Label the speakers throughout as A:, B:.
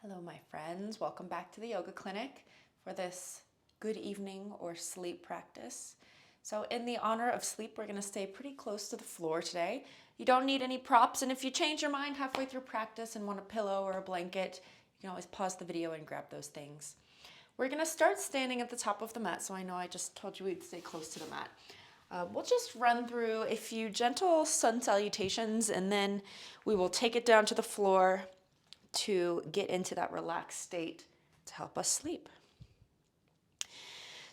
A: Hello, my friends. Welcome back to the yoga clinic for this good evening or sleep practice. So in the honor of sleep, we're going to stay pretty close to the floor today. You don't need any props, and if you change your mind halfway through practice and want a pillow or a blanket, you can always pause the video and grab those things. We're going to start standing at the top of the mat, so I know I just told you we'd stay close to the mat. We'll just run through a few gentle sun salutations, and then we will take it down to the floor to get into that relaxed state to help us sleep.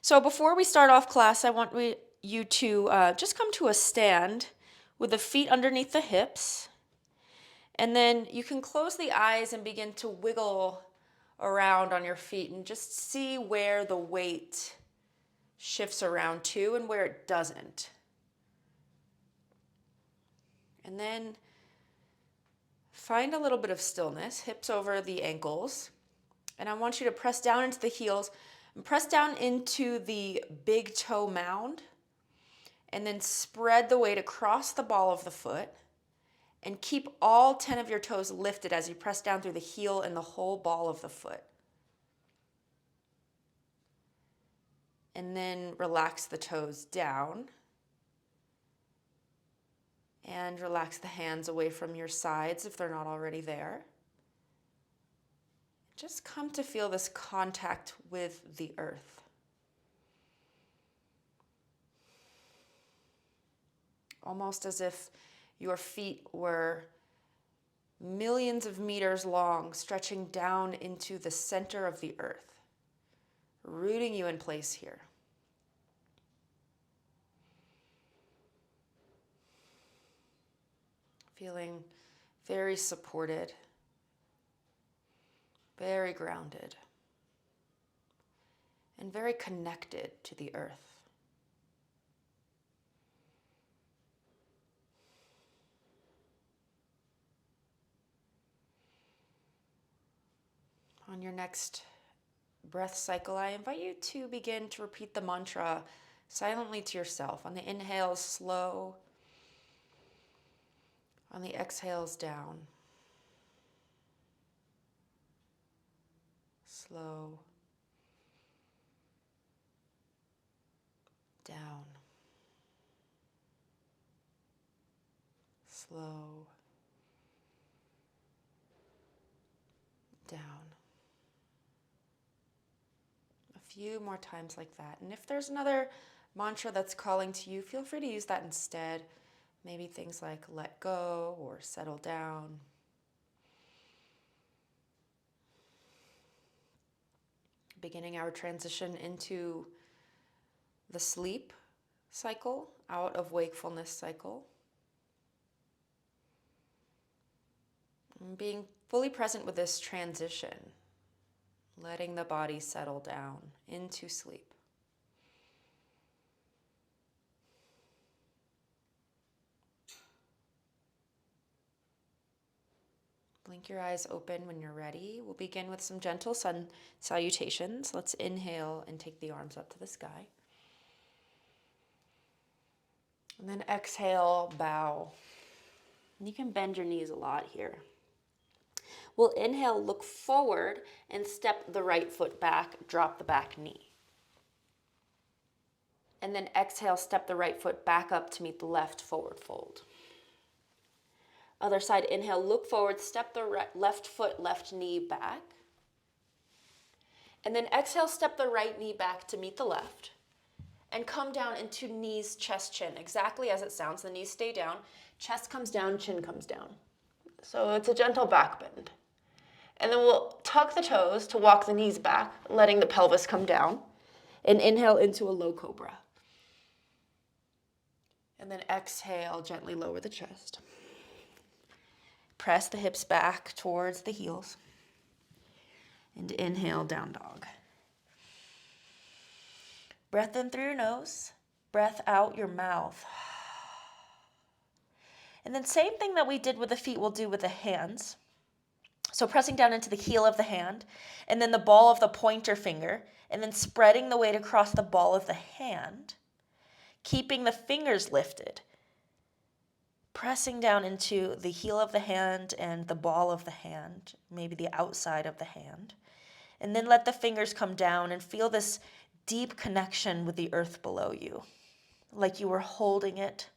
A: So before we start off class, I want you to just come to a stand with the feet underneath the hips. And then you can close the eyes and begin to wiggle around on your feet and just see where the weight shifts around to and where it doesn't. And then find a little bit of stillness, hips over the ankles. And I want you to press down into the heels and press down into the big toe mound. And then spread the weight across the ball of the foot. And keep all 10 of your toes lifted as you press down through the heel and the whole ball of the foot. And then relax the toes down. And relax the hands away from your sides if they're not already there. Just come to feel this contact with the earth. Almost as if your feet were millions of meters long, stretching down into the center of the earth, rooting you in place here. Feeling very supported, very grounded, and very connected to the earth. On your next breath cycle, I invite you to begin to repeat the mantra silently to yourself. On the inhales, slow. On the exhales, down. Slow. Down. Slow. Down. A few more times like that. And if there's another mantra that's calling to you, feel free to use that instead. Maybe things like let go or settle down. Beginning our transition into the sleep cycle, out of wakefulness cycle. And being fully present with this transition, letting the body settle down into sleep. Blink your eyes open when you're ready. We'll begin with some gentle sun salutations. Let's inhale and take the arms up to the sky. And then exhale, bow. And you can bend your knees a lot here. We'll inhale, look forward, and step the right foot back, drop the back knee. And then exhale, step the right foot back up to meet the left forward fold. Other side, inhale, look forward, step the left foot, left knee back. And then exhale, step the right knee back to meet the left. And come down into knees, chest, chin, exactly as it sounds. The knees stay down, chest comes down, chin comes down. So it's a gentle back bend. And then we'll tuck the toes to walk the knees back, letting the pelvis come down. And inhale into a low cobra. And then exhale, gently lower the chest. Press the hips back towards the heels. And inhale, down dog. Breath in through your nose. Breath out your mouth. And then same thing that we did with the feet, we'll do with the hands. So pressing down into the heel of the hand, and then the ball of the pointer finger, and then spreading the weight across the ball of the hand, keeping the fingers lifted.
B: pressing down into the heel of the hand and the ball of the hand, maybe the outside of the hand. And then let the fingers come down and feel this deep connection with the earth below you, like you were holding it.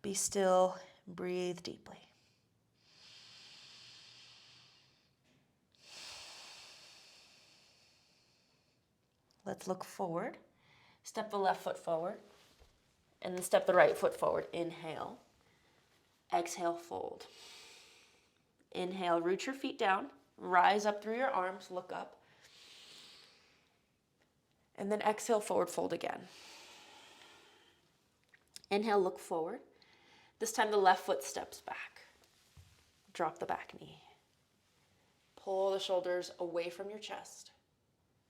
B: Be still, breathe deeply. Let's look forward. Step the left foot forward, and then step the right foot forward. Inhale. Exhale, fold. Inhale, root your feet down, rise up through your arms, look up. And then exhale, forward fold again. Inhale, look forward. This time the left foot steps back. Drop the back knee. Pull the shoulders away from your chest.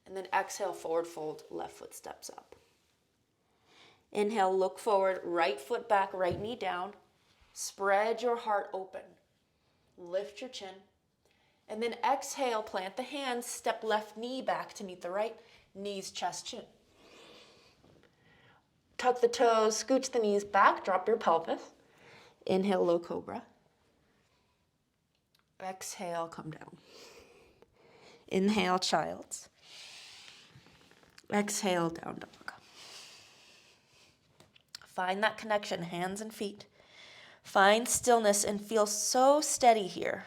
B: And then exhale, forward fold, left foot steps up. Inhale, look forward, right foot back, right knee down. Spread your heart open. Lift your chin. And then exhale, plant the hands, step left knee back to meet the right, knees, chest, chin. Tuck the toes, scooch the knees back, drop your pelvis. Inhale, low cobra. Exhale, come down. Inhale, child's. Exhale, down dog. Find that connection, hands and feet. Find stillness and feel so steady here.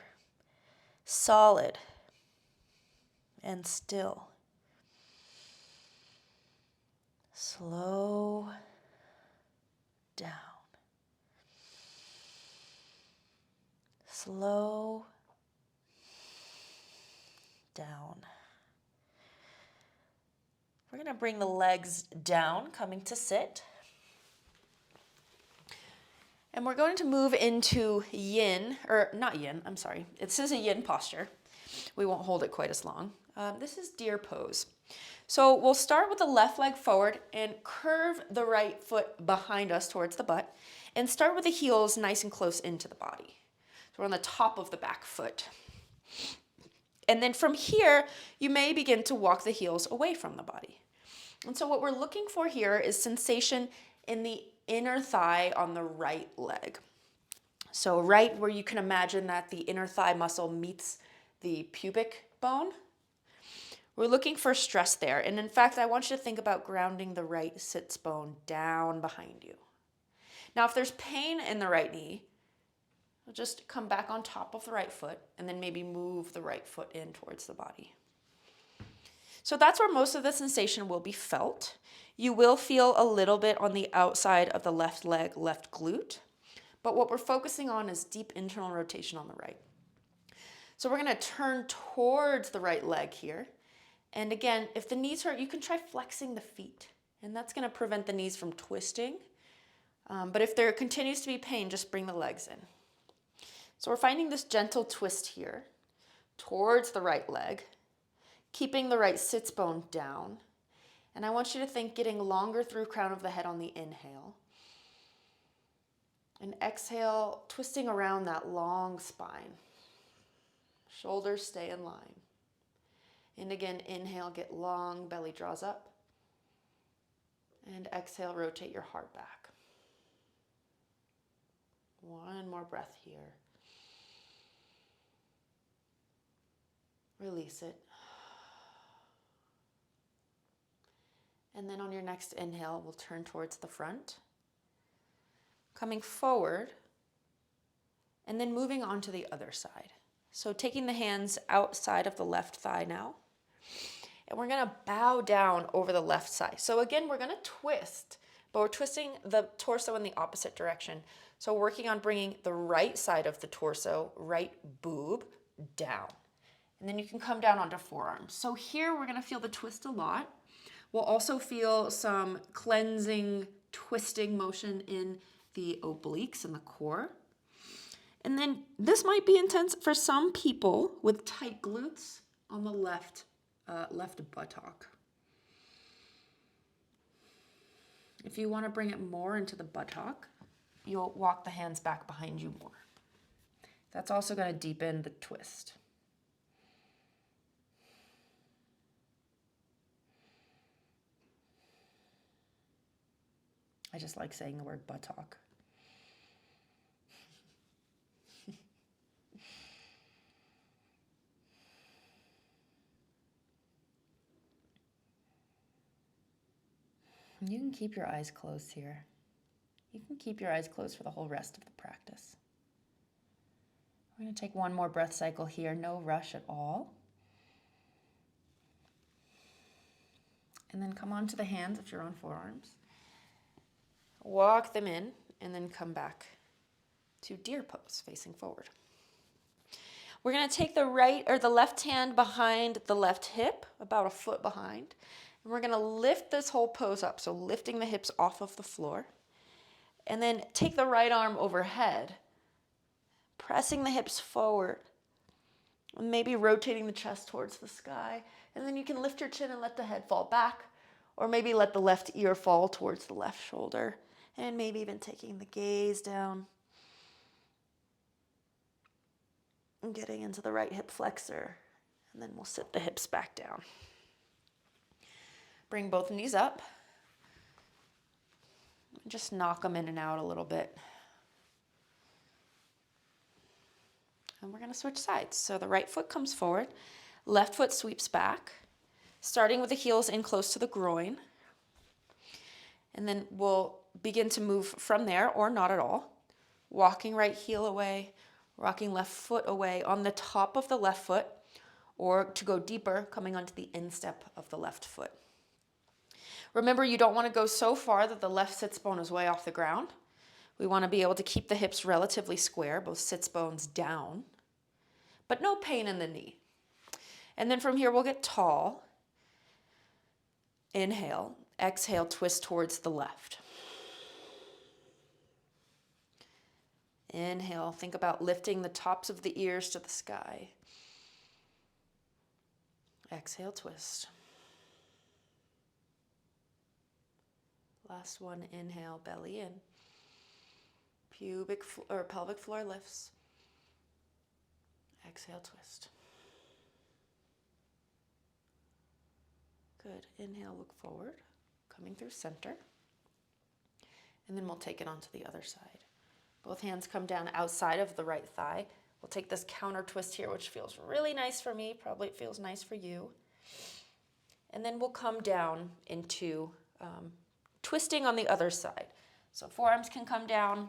B: Solid and still. Slow down. Slow down. We're going to bring the legs down, coming to sit. And we're going to move into yin, or not yin, I'm sorry. This is a yin posture. We won't hold it quite as long. This is deer pose. So we'll start with the left leg forward and curve the right foot behind us towards the butt and start with the heels nice and close into the body. So we're on the top of the back foot. And then from here, you may begin to walk the heels away from the body. And so what we're looking for here is sensation in the inner thigh on the right leg. So right where you can imagine that the inner thigh muscle meets the pubic bone. We're looking for stress there. And in fact, I want you to think about grounding the right sits bone down behind you. Now, if there's pain in the right knee, we'll just come back on top of the right foot and then maybe move the right foot in towards the body. So that's where most of the sensation will be felt. You will feel a little bit on the outside of the left leg, left glute. But what we're focusing on is deep internal rotation on the right. So we're going to turn towards the right leg here. And again, if the knees hurt, you can try flexing the feet. And that's going to prevent the knees from twisting. But if there continues to be pain, just bring the legs in. So we're finding this gentle twist here towards the right leg, keeping the right sits bone down. And I want you to think getting longer through crown of the head on the inhale. And exhale, twisting around that long spine. Shoulders stay in line. And again, inhale, get long, belly draws up. And exhale, rotate your heart back. One more breath here. Release it. And then on your next inhale, we'll turn towards the front. Coming forward, and then moving on to the other side. So taking the hands outside of the left thigh now. And we're going to bow down over the left side. So again, we're going to twist, but we're twisting the torso in the opposite direction. So working on bringing the right side of the torso, right boob, down. And then you can come down onto forearms. So here we're going to feel the twist a lot. We'll also feel some cleansing, twisting motion in the obliques and the core. And then this might be intense for some people with tight glutes on the left buttock. If you want to bring it more into the buttock, you'll walk the hands back behind you more. That's also going to deepen the twist. I just like saying the word buttock. You can keep your eyes closed here. You can keep your eyes closed for the whole rest of the practice. We're going to take one more breath cycle here, no rush at all. And then come onto the hands if you're on forearms. Walk them in and then come back to deer pose, facing forward. We're going to take the right or the left hand behind the left hip, about a foot behind. And we're going to lift this whole pose up, so lifting the hips off of the floor. And then take the right arm overhead, pressing the hips forward, and maybe rotating the chest towards the sky. And then you can lift your chin and let the head fall back, or maybe let the left ear fall towards the left shoulder, and maybe even taking the gaze down and getting into the right hip flexor. And then we'll sit the hips back down. Bring both knees up. Just knock them in and out a little bit. And we're going to switch sides. So the right foot comes forward, left foot sweeps back, starting with the heels in close to the groin. And then we'll begin to move from there, or not at all. Walking right heel away, rocking left foot away on the top of the left foot, or to go deeper, coming onto the instep of the left foot. Remember, you don't want to go so far that the left sits bone is way off the ground. We want to be able to keep the hips relatively square, both sits bones down, but no pain in the knee. And then from here, we'll get tall. Inhale, exhale, twist towards the left. Inhale, think about lifting the tops of the ears to the sky. Exhale, twist. Last one, inhale, belly in. Pelvic floor lifts. Exhale, twist. Good. Inhale, look forward, coming through center. And then we'll take it onto the other side. Both hands come down outside of the right thigh. We'll take this counter twist here, which feels really nice for me. Probably it feels nice for you. And then we'll come down into twisting on the other side. So forearms can come down.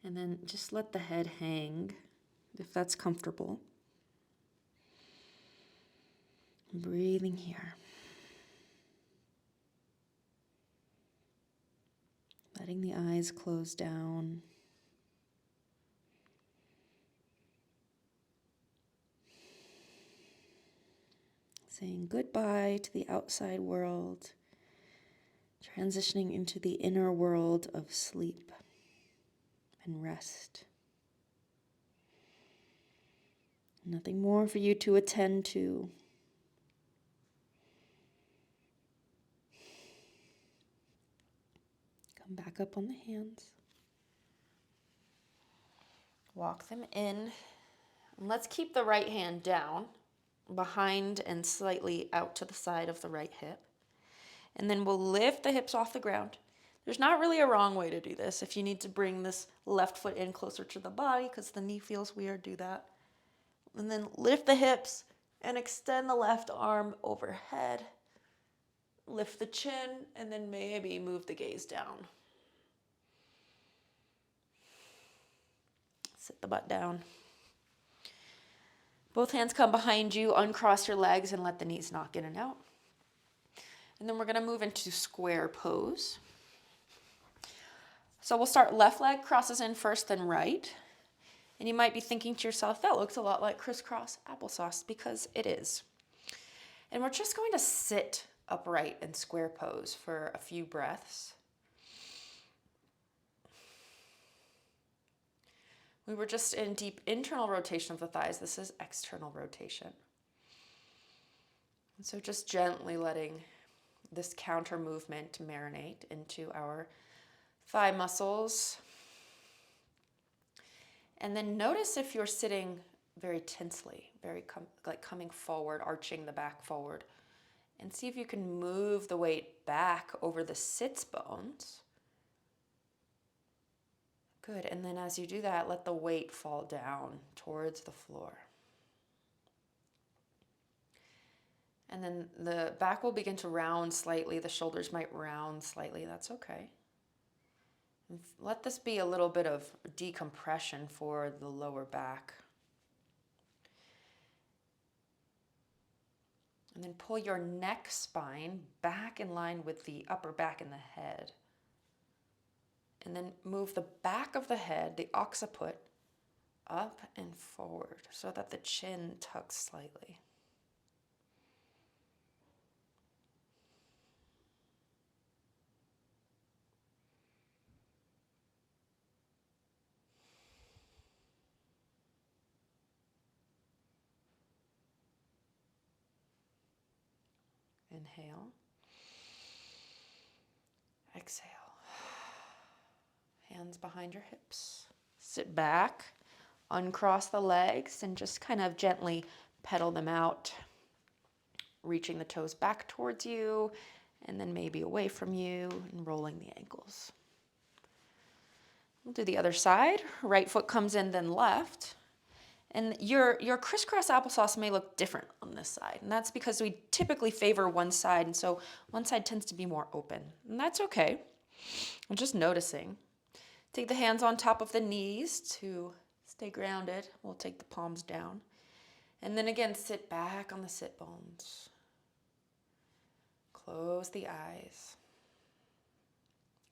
B: And then just let the head hang if that's comfortable. Breathing here. Letting the eyes close down. Saying goodbye to the outside world, transitioning into the inner world of sleep and rest. Nothing more for you to attend to. Come back up on the hands. Walk them in. And let's keep the right hand down, behind and slightly out to the side of the right hip. And then we'll lift the hips off the ground. There's not really a wrong way to do this. If you need to bring this left foot in closer to the body because the knee feels weird, do that. And then lift the hips and extend the left arm overhead. Lift the chin and then maybe move the gaze down. Sit the butt down. Both hands come behind you, uncross your legs and let the knees knock in and out. And then we're going to move into square pose. So we'll start left leg crosses in first, then right. And you might be thinking to yourself, that looks a lot like crisscross applesauce, because it is. And we're just going to sit upright in square pose for a few breaths. We were just in deep internal rotation of the thighs. This is external rotation. And so just gently letting this counter movement marinate into our thigh muscles. And then notice if you're sitting very tensely, like coming forward, arching the back forward. And see if you can move the weight back over the sits bones. Good. And then as you do that, let the weight fall down towards the floor. And then the back will begin to round slightly. The shoulders might round slightly. That's okay. And let this be a little bit of decompression for the lower back. And then pull your neck spine back in line with the upper back and the head. And then move the back of the head, the occiput, up and forward so that the chin tucks slightly. Inhale. Exhale. Hands behind your hips. Sit back, uncross the legs, and just kind of gently pedal them out, reaching the toes back towards you, and then maybe away from you, and rolling the ankles. We'll do the other side. Right foot comes in, then left. And your crisscross applesauce may look different on this side. And that's because we typically favor one side. And so one side tends to be more open. And that's okay. I'm just noticing. Take the hands on top of the knees to stay grounded. We'll take the palms down. And then again, sit back on the sit bones. Close the eyes.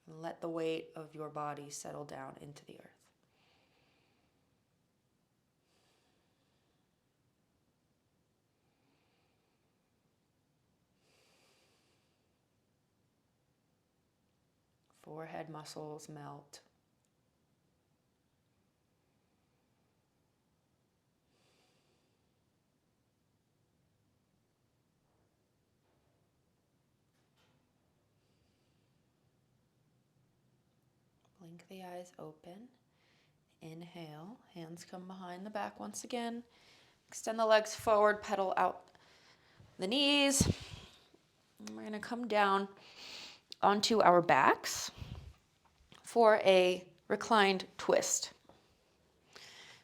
B: And let the weight of your body settle down into the earth. Forehead muscles melt. Blink the eyes open. Inhale, hands come behind the back once again. Extend the legs forward, pedal out the knees. And we're going to come down onto our backs for a reclined twist.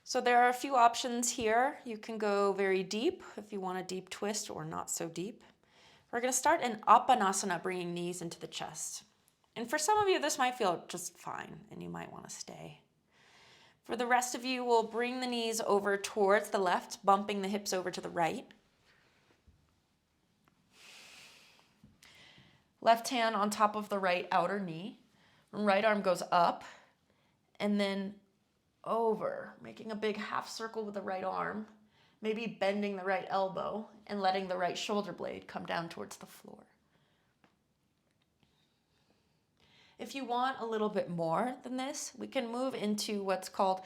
B: So there are a few options here. You can go very deep if you want a deep twist, or not so deep. We're going to start in Apanasana, bringing knees into the chest. And for some of you, this might feel just fine, and you might want to stay. For the rest of you, we'll bring the knees over towards the left, bumping the hips over to the right. Left hand on top of the right outer knee. Right arm goes up and then over, making a big half circle with the right arm, maybe bending the right elbow and letting the right shoulder blade come down towards the floor. If you want a little bit more than this, we can move into what's called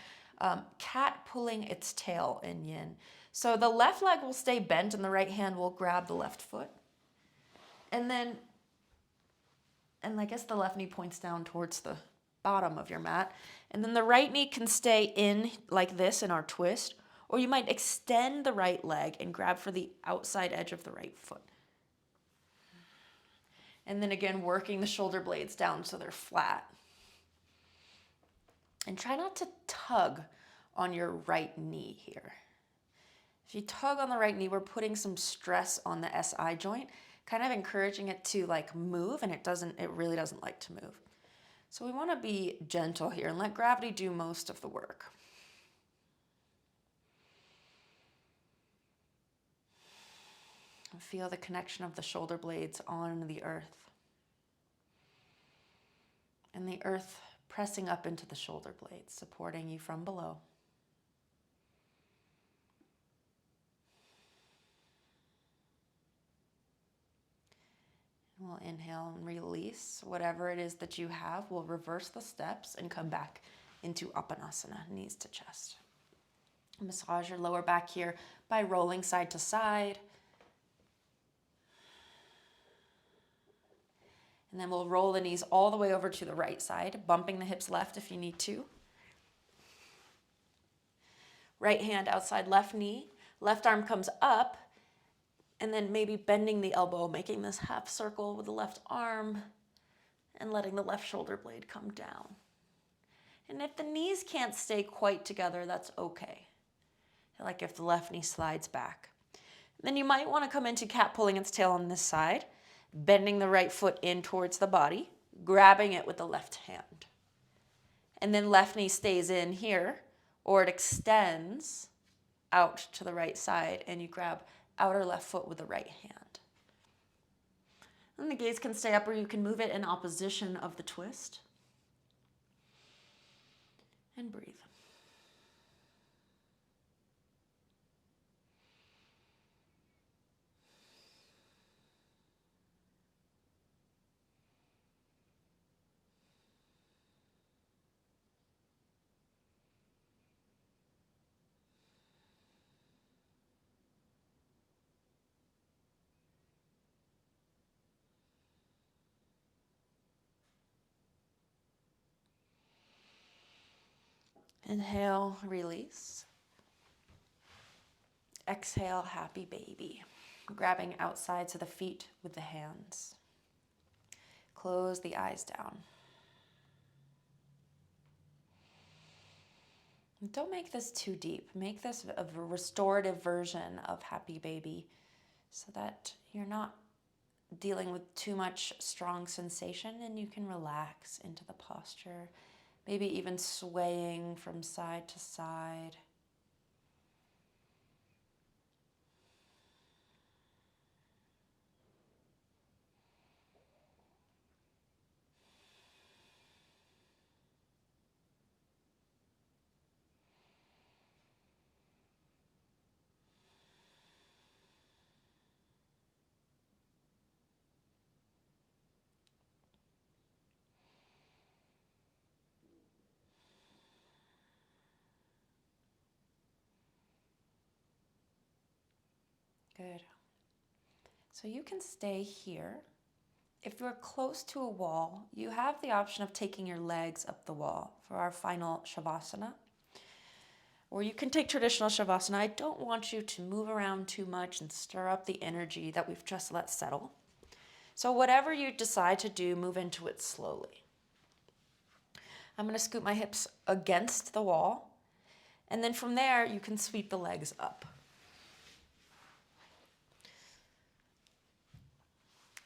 B: cat pulling its tail in yin. So the left leg will stay bent and the right hand will grab the left foot. And I guess the left knee points down towards the bottom of your mat. And then the right knee can stay in like this in our twist, or you might extend the right leg and grab for the outside edge of the right foot. And then again, working the shoulder blades down so they're flat. And try not to tug on your right knee here. If you tug on the right knee, we're putting some stress on the SI joint, kind of encouraging it to like move, and it really doesn't like to move. So we want to be gentle here and let gravity do most of the work. Feel the connection of the shoulder blades on the earth. And the earth pressing up into the shoulder blades, supporting you from below. We'll inhale and release whatever it is that you have. We'll reverse the steps and come back into Apanasana, knees to chest. Massage your lower back here by rolling side to side. And then we'll roll the knees all the way over to the right side, bumping the hips left if you need to. Right hand outside left knee, left arm comes up, and then maybe bending the elbow, making this half circle with the left arm, and letting the left shoulder blade come down. And if the knees can't stay quite together, that's okay. Like if the left knee slides back. Then you might want to come into cat pulling its tail on this side, bending the right foot in towards the body, grabbing it with the left hand. And then left knee stays in here, or it extends out to the right side, and you grab outer left foot with the right hand. And the gaze can stay up, or you can move it in opposition of the twist. And breathe. Inhale, release. Exhale, happy baby. Grabbing outsides of the feet with the hands. Close the eyes down. Don't make this too deep. Make this a restorative version of happy baby so that you're not dealing with too much strong sensation and you can relax into the posture. Maybe even swaying from side to side. Good. So you can stay here. If you're close to a wall, you have the option of taking your legs up the wall for our final Shavasana. Or you can take traditional Shavasana. I don't want you to move around too much and stir up the energy that we've just let settle. So whatever you decide to do, move into it slowly. I'm going to scoop my hips against the wall. And then from there, you can sweep the legs up.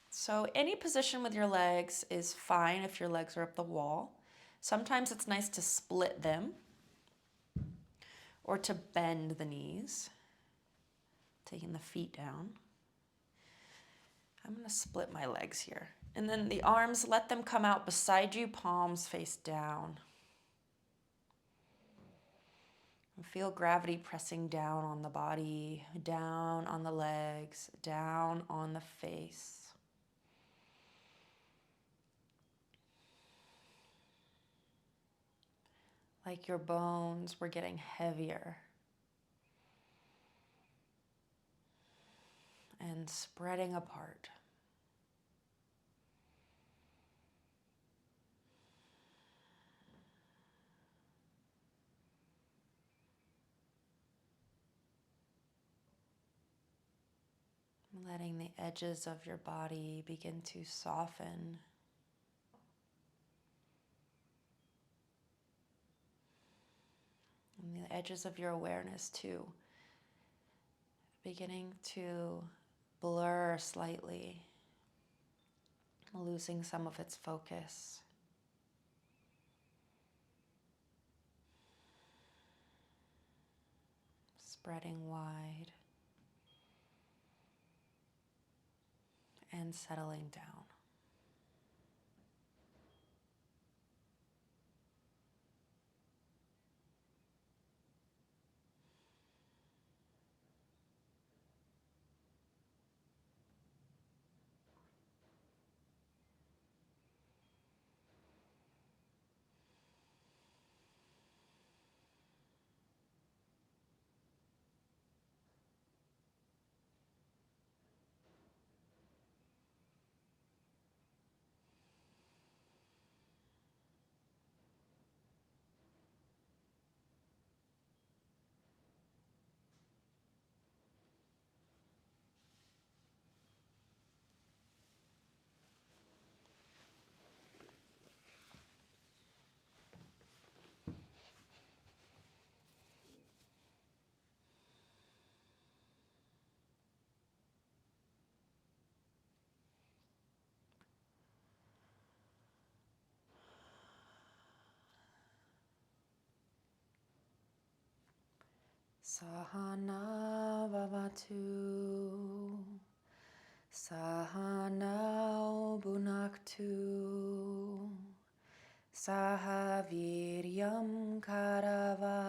B: So any position with your legs is fine if your legs are up the wall. Sometimes it's nice to split them or to bend the knees, taking the feet down. I'm going to split my legs here. And then the arms, let them come out beside you, palms face down. And feel gravity pressing down on the body, down on the legs, down on the face. Like your bones were getting heavier and spreading apart. Letting the edges of your body begin to soften. And the edges of your awareness too, beginning to blur slightly, losing some of its focus. Spreading wide and settling down.
A: Sahana Vavatu, Sahana Bunaktu, Sahaviryam Karavavahai,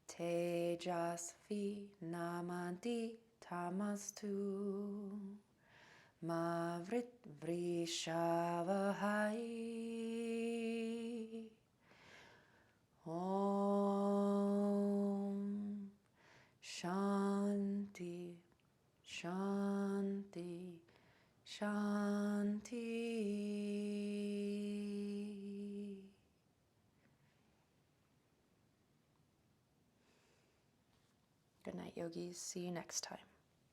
A: Tejasvi Namanti Tamastu, Mavrit Vrishavahai. Om Shanti, Shanti, Shanti. Good night, yogis. See you next time.